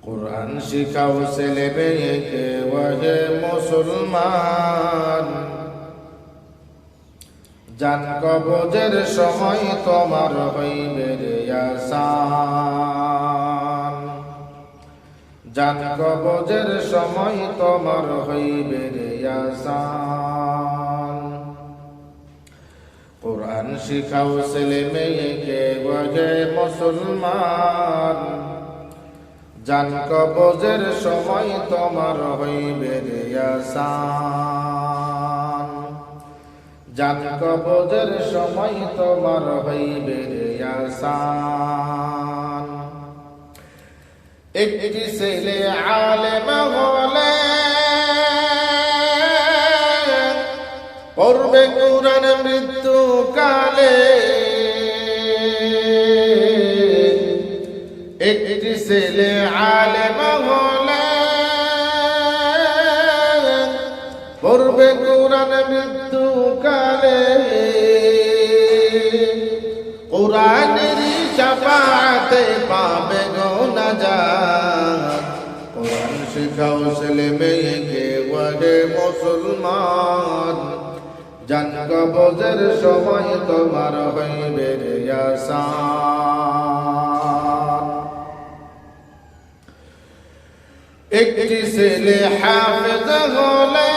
কুরআন শিখাও ছেলে মেয়েকে ওহে মুসলমান, জান কবজের সময় তোমার হইবে রে আসান, জান কবজের সময় তোমার হইবে রে আসান। কুরআন শিখাও ছেলে মেয়েকে ওহে মুসলমান, জান কবজের সময় তোমার হইবে রে আসান, জান কবজের সময় তোমার হইবে রে আসান। একটি ছেলে আলেম হলে পড়বে কুরআন মৃত্যুকালে, একটি ছেলে আলেম হলে পড়বে কুরআন মৃত্যুকালে, কুরআনের শাফাআতে পাবে গো নাজাত। কুরআন শিখাও ছেলে মেয়েকে ওহে মুসলমান, জান কবজের সময় তোমার হইবে রে আসান। একটি ছেলে হাফেজ হলে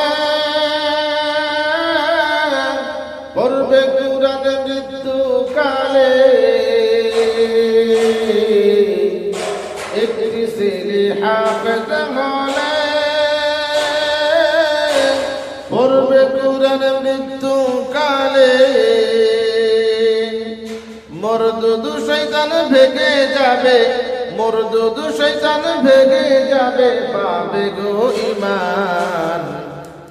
পড়বে কুরআন মৃত্যুকালে, একটি ছেলে হাফেজ হলে পড়বে কুরআন মৃত্যুকালে, মরদুদ শয়তান ভেগে যাবে, মরদুদ শয়তান ভেগে যাবে, পাবে গো ঈমান।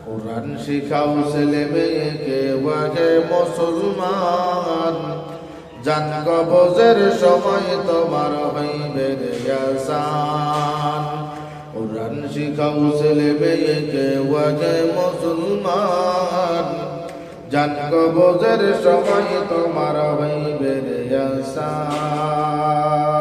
কুরআন শিখাও ছেলে মেয়েকে ওহে মুসলমান, জান কবজের সময় তোমার হইবে রে আসান। কুরআন শিখাও ছেলে মেয়েকে ওহে মুসলমান, জান কবজের সময় তোমার হইবে রে আসান।